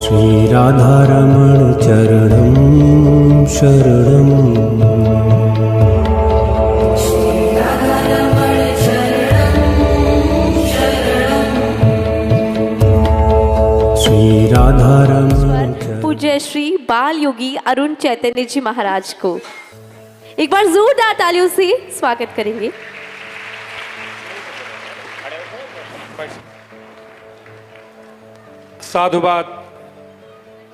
श्री राधारमण चरणं शरणं। श्री राधारमण पूज्य श्री बाल योगी अरुण चैतन्य जी महाराज को एक बार जोरदार तालियों से स्वागत करेंगे। साधुवाद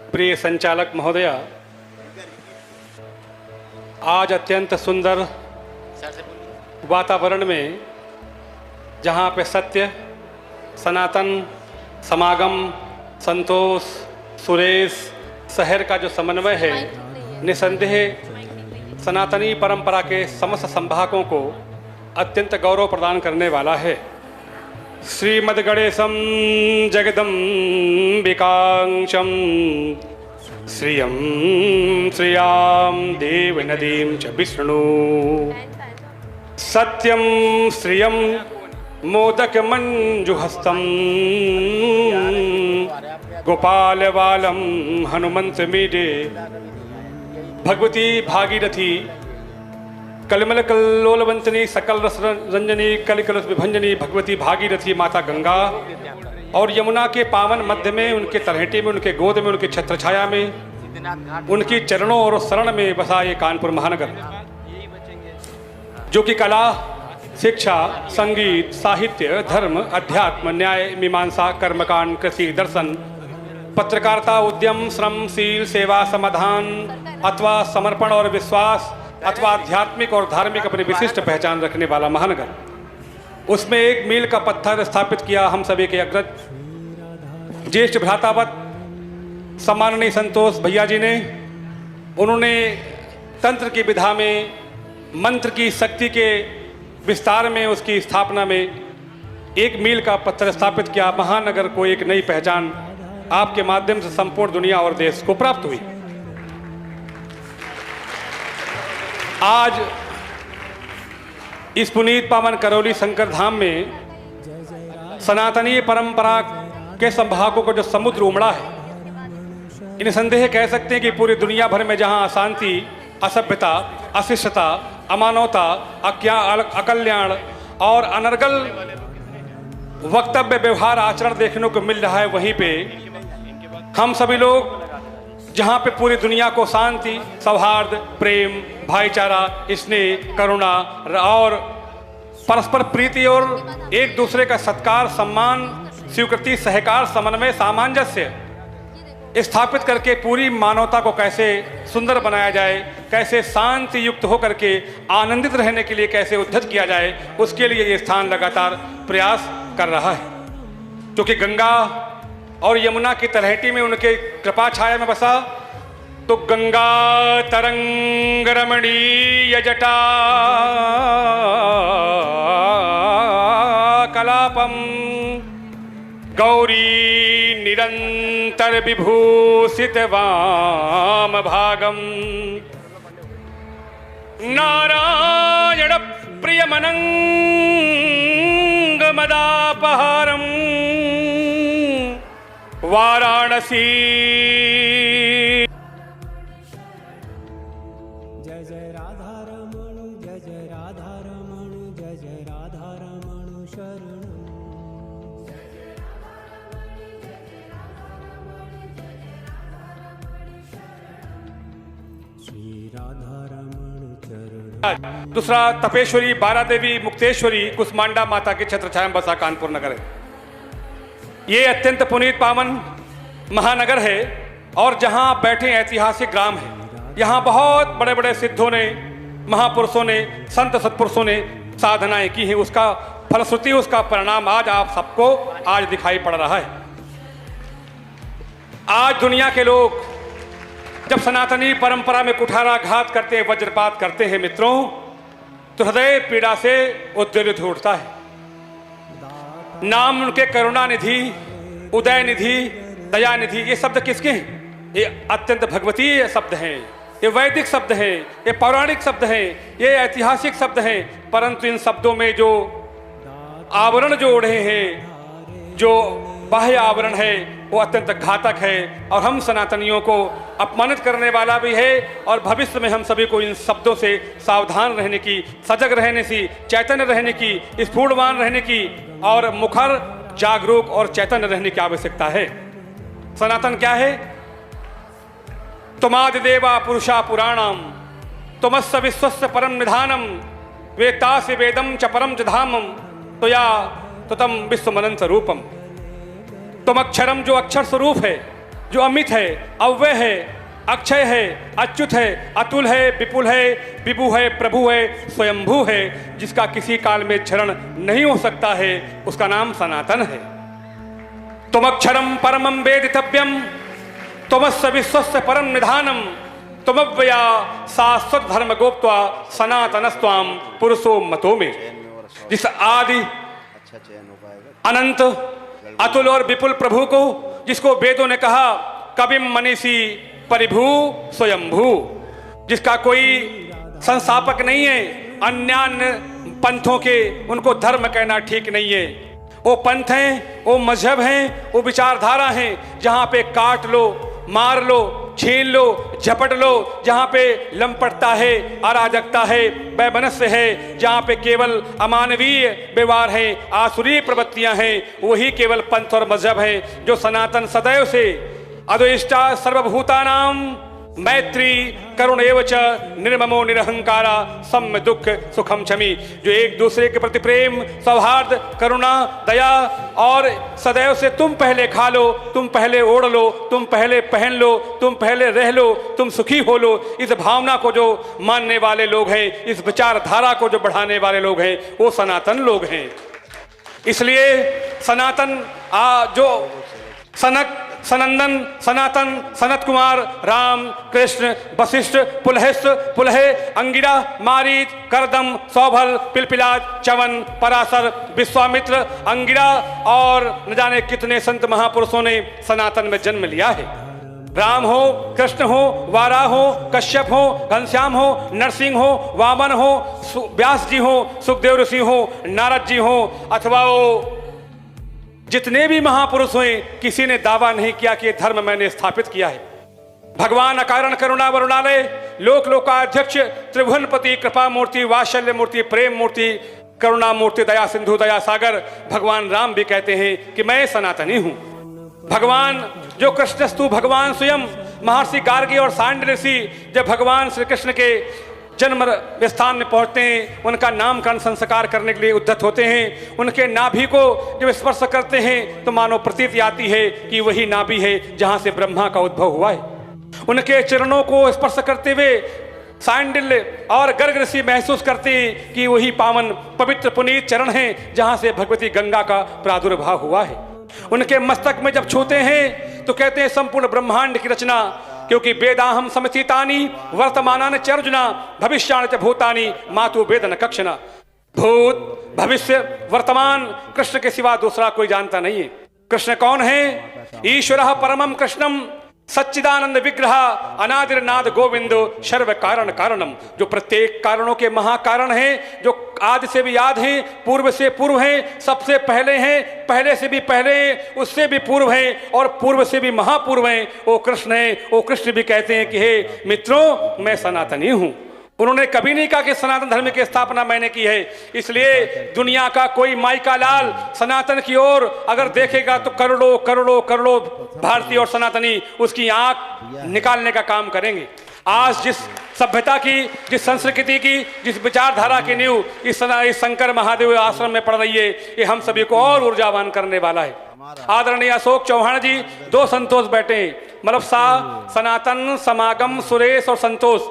प्रिय संचालक महोदया, आज अत्यंत सुंदर वातावरण में जहाँ पे सत्य, सनातन, समागम, संतोष, सुरेश, शहर का जो समन्वय है, निसंदेह सनातनी परंपरा के समस्त संभागों को अत्यंत गौरव प्रदान करने वाला है। श्रीमद्गणेशं जगदम्बिकांशं श्रियं श्रियां देवनदीं च विष्णु सत्यं श्रियं मोदकमञ्जुहस्तं गोपालबालं हनुमन्तमीडे भगवती भागीरथी कलिमल कल्लोलवंतनी सकल रस रंजनी कलिकलस विभंजनी भगवती भागीरथी माता गंगा और यमुना के पावन मध्य में, उनके तलहटी में, उनके गोद में, उनकी छत्रछाया में, उनकी चरणों और शरण में बसा ये कानपुर महानगर, जो कि कला, शिक्षा, संगीत, साहित्य, धर्म, अध्यात्म, न्याय, मीमांसा, कर्मकांड, कृषि, दर्शन, पत्रकारिता, उद्यम, श्रम, शील, सेवा, समाधान अथवा समर्पण और विश्वास अथवा आध्यात्मिक और धार्मिक अपनी विशिष्ट पहचान रखने वाला महानगर, उसमें एक मील का पत्थर स्थापित किया हम सभी के अग्रज ज्येष्ठ भ्रातावत सम्माननीय संतोष भैया जी ने। उन्होंने तंत्र की विधा में, मंत्र की शक्ति के विस्तार में, उसकी स्थापना में एक मील का पत्थर स्थापित किया। महानगर को एक नई पहचान आपके माध्यम से संपूर्ण दुनिया और देश को प्राप्त हुई। आज इस पुनीत पावन करौली शंकर धाम में सनातनी परंपरा के संभागों को जो समुद्र उमड़ा है, इन संदेह कह सकते हैं कि पूरी दुनिया भर में जहां अशांति, असभ्यता, अशिष्टता, अमानवता, अकल्याण और अनर्गल वक्तव्य, व्यवहार, आचरण देखने को मिल रहा है, वहीं पे हम सभी लोग जहाँ पे पूरी दुनिया को शांति, सौहार्द, प्रेम, भाईचारा, स्नेह, करुणा और परस्पर प्रीति और एक दूसरे का सत्कार, सम्मान, स्वीकृति, सहकार, समन्वय, सामंजस्य स्थापित करके पूरी मानवता को कैसे सुंदर बनाया जाए, कैसे शांति युक्त होकर के आनंदित रहने के लिए कैसे उद्धत किया जाए, उसके लिए ये स्थान लगातार प्रयास कर रहा है। क्योंकि गंगा और यमुना की तलहटी में, उनके कृपा छाया में बसा, तो गंगा तरंग रमणीय जटा कलापम गौरी निरंतर विभूषित वाम भागम नारायण प्रियमनंग मदापहारम वाराणसी। जय जय राधारमण, जय जय राधारमण, जय जय राधारमण शरणं। श्री राधारमण चरणं। दूसरा तपेश्वरी, बारा देवी, मुक्तेश्वरी, कुसमांडा माता की छत्रछाया में बसा कानपुर नगर है। ये अत्यंत पुनीत पावन महानगर है और जहाँ बैठे ऐतिहासिक ग्राम है। यहाँ बहुत बड़े बड़े सिद्धों ने, महापुरुषों ने, संत सत्पुरुषों ने साधनाएं की हैं। उसका फलश्रुति, उसका परिणाम आज आप सबको आज दिखाई पड़ रहा है। आज दुनिया के लोग जब सनातनी परंपरा में कुठाराघात करते हैं, वज्रपात करते हैं मित्रों, तो हृदय पीड़ा से उद्वेलित हो उठता है। नाम उनके करुणा निधि, उदय निधि, दया निधि, ये शब्द किसके हैं? ये अत्यंत भगवतीय शब्द हैं, ये वैदिक शब्द हैं, ये पौराणिक शब्द हैं, ये ऐतिहासिक शब्द हैं। परंतु इन शब्दों में जो आवरण जो ओढ़े हैं, जो बाह्य आवरण है, वो अत्यंत घातक है और हम सनातनियों को अपमानित करने वाला भी है। और भविष्य में हम सभी को इन शब्दों से सावधान रहने की, सजग रहने की, चैतन्य रहने की, स्फूर्तवान रहने की और मुखर, जागरूक और चैतन्य रहने की आवश्यकता है। सनातन क्या है? तुमादिदेवा पुरुषा पुराणम तुमस्य विश्वस्य परम निधानम वेत्तासि वेदम च परम च धामम त्वया तम विश्वमनंत रूपम। तुम अक्षरम, जो अक्षर स्वरूप है, जो अमित है, अव्यय है, अक्षय है, अच्युत है, अतुल है, विपुल है, विभु है, प्रभु है, स्वयंभू है, जिसका किसी काल में क्षरण नहीं हो सकता है, उसका नाम सनातन है। तुम अक्षरम परमं वेदितव्यम तुमस्य विश्वस्य परम निधानम तुमव्यया शाश्वत धर्म गोप्त्वा सनातनस्त्वाम पुरुषो मतो में। जिस आदि अनंत अतुल और विपुल प्रभु को, जिसको वेदों ने कहा कविम मनीषी परिभू स्वयंभू, जिसका कोई संस्थापक नहीं है, अन्यान्य पंथों के उनको धर्म कहना ठीक नहीं है। वो पंथ हैं, वो मजहब हैं, वो विचारधारा हैं जहाँ पे काट लो, मार लो, छीन लो, झपट लो, जहाँ पे लंपटता है, अराजकता है, वैमनस्य है, जहाँ पे केवल अमानवीय व्यवहार है, आसुरी प्रवृत्तियाँ हैं, वही केवल पंथ और मजहब है। जो सनातन सदैव से अद्वेष्टा सर्वभूतानाम मैत्री करुण एवच निर्ममो निरहंकारा सम्य दुख सुखम क्षमी, जो एक दूसरे के प्रति प्रेम, सौहार्द, करुणा, दया और सदैव से तुम पहले खा लो, तुम पहले ओढ़ लो, तुम पहले पहन लो, तुम पहले रह लो, तुम सुखी हो लो, इस भावना को जो मानने वाले लोग हैं, इस विचारधारा को जो बढ़ाने वाले लोग हैं, वो सनातन लोग हैं। इसलिए सनातन जो सनक, सनंदन, सनातन, सनत कुमार, राम, कृष्ण, वशिष्ठ, पुलहेश, पुलहे, अंगिरा, मारीच, करदम, सौभल, पिलपिलाज, च्यवन, पराशर, विश्वामित्र, अंगिरा और न जाने कितने संत महापुरुषों ने सनातन में जन्म लिया है। राम हो, कृष्ण हो, वारा हो, कश्यप हो, घनश्याम हो, नरसिंह हो, वामन हो, व्यास जी हो, सुखदेव ऋषि हो, नारद जी हो, अथवा वो जितने भी महापुरुष हुए, किसी ने दावा नहीं किया कि ये धर्म मैंने स्थापित किया है। भगवान अकारण करुणा वरुणालय लोक लोकाध्यक्ष त्रिभुवनपति कृपा मूर्ति वात्सल्य मूर्ति प्रेम मूर्ति करुणा मूर्ति दया सिंधु दया सागर भगवान राम भी कहते हैं कि मैं सनातनी हूं। भगवान जो कृष्णस्तु भगवान स्वयं महर्षि गार्गी और सांड ऋषि जब भगवान श्री कृष्ण के जन्म स्थान में पहुंचते हैं, उनका नामकरण संस्कार करने के लिए उद्यत होते हैं, उनके नाभि को जब स्पर्श करते हैं तो मानो प्रतीति आती है कि वही नाभि है जहां से ब्रह्मा का उद्भव हुआ है। उनके चरणों को स्पर्श करते हुए सांडिल्य और गर्ग ऋषि महसूस करते हैं कि वही पावन पवित्र पुनीत चरण हैं जहां से भगवती गंगा का प्रादुर्भाव हुआ है। उनके मस्तक में जब छूते हैं तो कहते हैं संपूर्ण ब्रह्मांड की रचना, क्योंकि वेदाहम समचितानि वर्तमानानि च अर्जुना भविष्याणि च भूतानि मातु वेदन कक्षना। भूत, भविष्य, वर्तमान कृष्ण के सिवा दूसरा कोई जानता नहीं है। कृष्ण कौन है? ईश्वरः परमं कृष्णम सच्चिदानंद विग्रह अनादिर्नाद गोविंदो सर्व कारण कारणम, जो प्रत्येक कारणों के महाकारण हैं, जो आदि से भी याद हैं, पूर्व से पूर्व हैं, सबसे पहले हैं, पहले से भी पहले हैं, उससे भी पूर्व हैं और पूर्व से भी महापूर्व हैं, वो कृष्ण हैं। वो कृष्ण भी कहते हैं कि हे मित्रों, मैं सनातनी हूं। उन्होंने कभी नहीं कहा कि सनातन धर्म की स्थापना मैंने की है। इसलिए दुनिया का कोई माई का लाल सनातन की ओर अगर देखेगा तो करोड़ों करोड़ों करोड़ों भारतीय और सनातनी उसकी आंख निकालने का काम करेंगे। आज जिस सभ्यता की, जिस संस्कृति की, जिस विचारधारा की नींव इस शंकर महादेव आश्रम में पड़ रही है, ये हम सभी को और ऊर्जावान करने वाला है। आदरणीय अशोक चौहान जी, दो संतोष बैठे हैं, मतलब सनातन, समागम, सुरेश और संतोष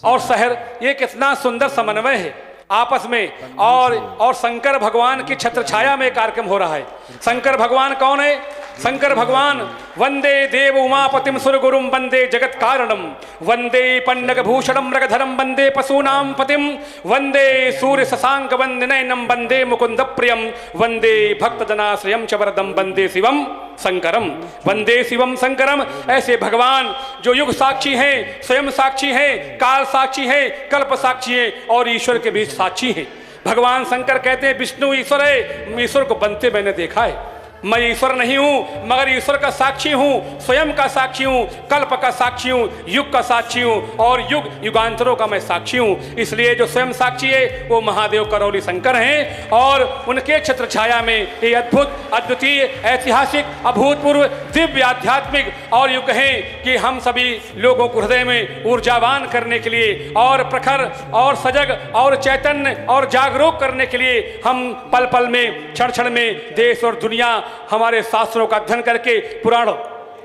और शहर, ये कितना सुंदर समन्वय है आपस में। और शंकर भगवान की छत्र छाया में कार्यक्रम हो रहा है। शंकर भगवान कौन है? शंकर भगवान वंदे देव उमापतिम सुरगुरुम वंदे जगत कारणम वंदे पन्नग भूषणम मृगधरम वंदे पशूनाम पतिम वंदे सूर्य शशांक वंदनयनम वंदे मुकुंद प्रियम वंदे भक्त जनाश्रयम च वरदम वंदे शिवम शंकरम वंदे शिवम शंकरम। ऐसे भगवान जो युग साक्षी हैं, स्वयं साक्षी हैं, काल साक्षी हैं, कल्प साक्षी हैं और ईश्वर के बीच साक्षी हैं। भगवान शंकर कहते हैं विष्णु ईश्वर है, ईश्वर को बनते मैंने देखा है। मैं ईश्वर नहीं हूं मगर ईश्वर का साक्षी हूं, स्वयं का साक्षी हूं, कल्प का साक्षी हूं, युग का साक्षी हूं और युग युगांतरों का मैं साक्षी हूं। इसलिए जो स्वयं साक्षी है वो महादेव करौली शंकर हैं और उनके छत्र छाया में ये अद्भुत, अद्वितीय, ऐतिहासिक, अभूतपूर्व, दिव्य, आध्यात्मिक और युग है कि हम सभी लोगों को हृदय में ऊर्जावान करने के लिए और प्रखर और सजग और चैतन्य और जागरूक करने के लिए हम पल पल में, क्षण क्षण में देश और दुनिया हमारे शास्त्रों का अध्ययन करके,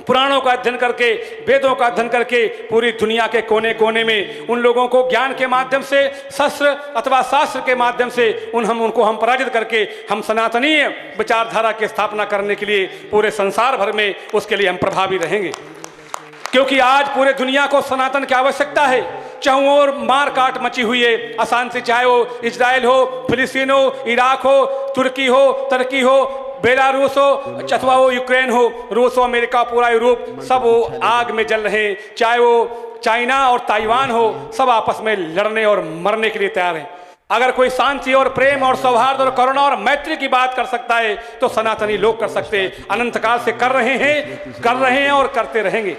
पुराणों का अध्ययन करके, वेदों का अध्ययन करके पूरी दुनिया के कोने कोने में उन लोगों को ज्ञान के माध्यम से, शस्त्र अथवा शास्त्र के माध्यम से उनको हम पराजित करके हम सनातनीय विचारधारा की स्थापना करने के लिए पूरे संसार भर में उसके लिए हम प्रभावी रहेंगे। क्योंकि आज पूरे दुनिया को सनातन की आवश्यकता है। चारों ओर मार काट मची हुई है, अशांति, चाहे वो इजराइल हो, फिलिस्तीन हो, इराक हो, तुर्की हो, तुर्की हो, बेलारूस हो, अथवा वो यूक्रेन हो, रूस हो, अमेरिका, पूरा यूरोप, सब वो आग में जल रहे हैं। चाहे वो चाइना और ताइवान हो, सब आपस में लड़ने और मरने के लिए तैयार हैं। अगर कोई शांति और प्रेम और सौहार्द और करुणा और मैत्री की बात कर सकता है तो सनातनी लोग कर सकते हैं, अनंत काल से कर रहे हैं और करते रहेंगे।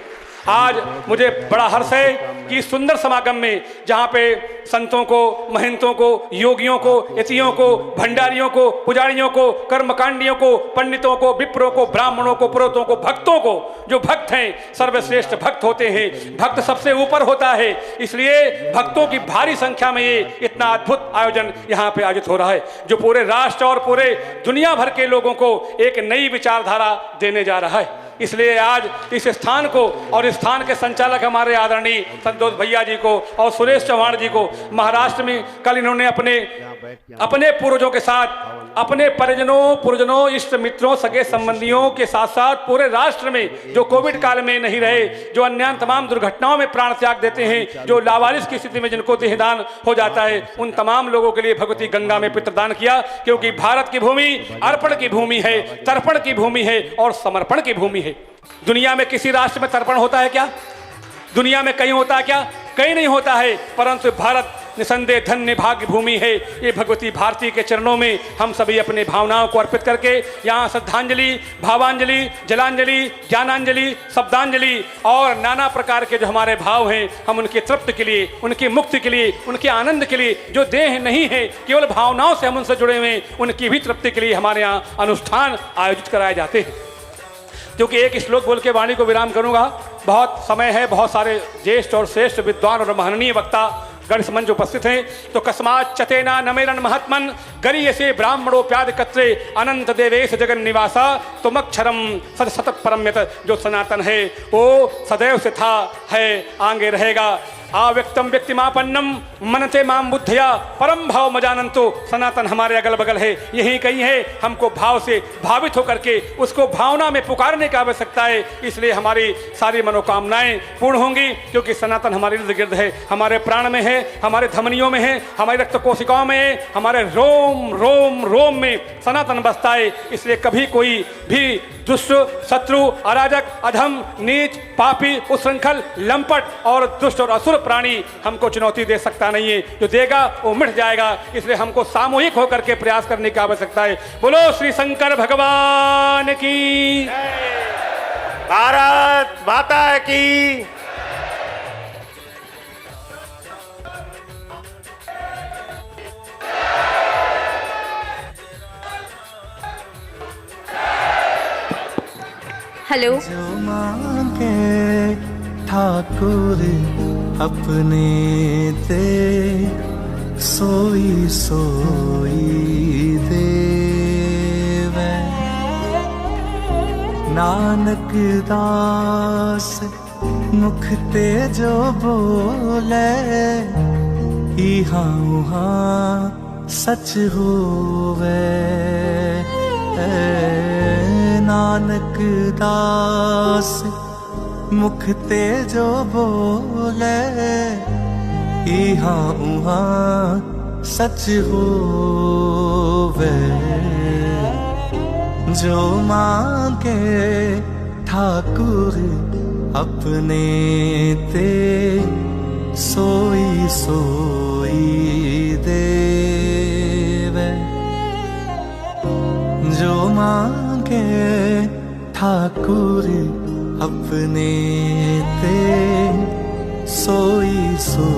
आज मुझे बड़ा हर्ष है कि इस सुंदर समागम में जहाँ पे संतों को, महंतों को, योगियों को, यतियों को, भंडारियों को, पुजारियों को, कर्मकांडियों को, पंडितों को, विप्रों को, ब्राह्मणों को, पुरोहितों को, भक्तों को, जो भक्त हैं सर्वश्रेष्ठ भक्त होते हैं, भक्त सबसे ऊपर होता है। इसलिए भक्तों की भारी संख्या में ये इतना अद्भुत आयोजन यहाँ पे आयोजित हो रहा है जो पूरे राष्ट्र और पूरे दुनिया भर के लोगों को एक नई विचारधारा देने जा रहा है। इसलिए आज इस स्थान को और इस स्थान के संचालक हमारे आदरणीय संतोष भैया जी को और सुरेश चौहान जी को, महाराष्ट्र में कल इन्होंने अपने पूर्वजों के साथ, अपने पुरजनों, इष्ट मित्रों, सगे संबंधियों के साथ साथ पूरे राष्ट्र में जो कोविड काल में नहीं रहे, जो अन्य तमाम दुर्घटनाओं में प्राण त्याग देते हैं, जो लावारिस की स्थिति में जिनको देहदान हो जाता है, उन तमाम लोगों के लिए भगवती गंगा में पितृदान किया। क्योंकि भारत की भूमि अर्पण की भूमि है, तर्पण की भूमि है और समर्पण की भूमि है। दुनिया में किसी राष्ट्र में तर्पण होता है क्या? दुनिया में कहीं होता है क्या? कहीं नहीं होता है। परंतु भारत निसंदेह धन्य भाग्य भूमि है। ये भगवती भारती के चरणों में हम सभी अपने भावनाओं को अर्पित करके यहाँ श्रद्धांजलि, भावांजलि, जलांजलि, ज्ञानांजलि, शब्दांजलि और नाना प्रकार के जो हमारे भाव हैं, हम उनकी तृप्ति के लिए, उनकी मुक्ति के लिए, उनके आनंद के लिए, जो देह नहीं है केवल भावनाओं से हम उनसे जुड़े हुए हैं, उनकी भी तृप्ति के लिए हमारे यहाँ अनुष्ठान आयोजित कराए जाते हैं। क्योंकि एक श्लोक बोल के वाणी को विराम करूंगा, बहुत समय है, बहुत सारे ज्येष्ठ और श्रेष्ठ विद्वान और महनीय वक्ता गण मंच उपस्थित हैं। तो कस्मात् चतेना नमेरन महात्मन गरीयसे ब्राह्मणोप्याद कत्रे अनंत देवेश जगन निवासा तुमक्षरम सत सतत परम्यत। जो सनातन है वो सदैव से था, है, आगे रहेगा। अव्यक्तम व्यक्तिमापन्नम मनते माम बुद्धया परम भाव मजानंतो। सनातन हमारे अगल बगल है, यही कहीं है। हमको भाव से भावित होकर के उसको भावना में पुकारने की आवश्यकता है। इसलिए हमारी सारी मनोकामनाएं पूर्ण होंगी, क्योंकि सनातन हमारे इर्द गिर्द है, हमारे प्राण में है, हमारे धमनियों में है, हमारी रक्त कोशिकाओं में है, हमारे रोम रोम रोम में सनातन बसता है। इसलिए कभी कोई भी दुष्ट, शत्रु, अराजक, अधम, नीच, पापी, उच्छृंखल, लंपट और दुष्ट और असुर प्राणी हमको चुनौती दे सकता नहीं है। जो देगा वो मिट जाएगा। इसलिए हमको सामूहिक होकर के प्रयास करने की आवश्यकता है। बोलो श्री शंकर भगवान की, भारत माता की। हेलो। जो मांगे ठाकुर अपने ते, सोई सोई देवे। नानक दास मुख ते जो बोले, इहा उहा सच होवे। नानक दास मुख ते जो बोले, इहा उहा सच होवे। जो मांगे ठाकुर अपने ते, सोई सोई देवे। जो मांगे के ठाकुर अपने ते सोई सो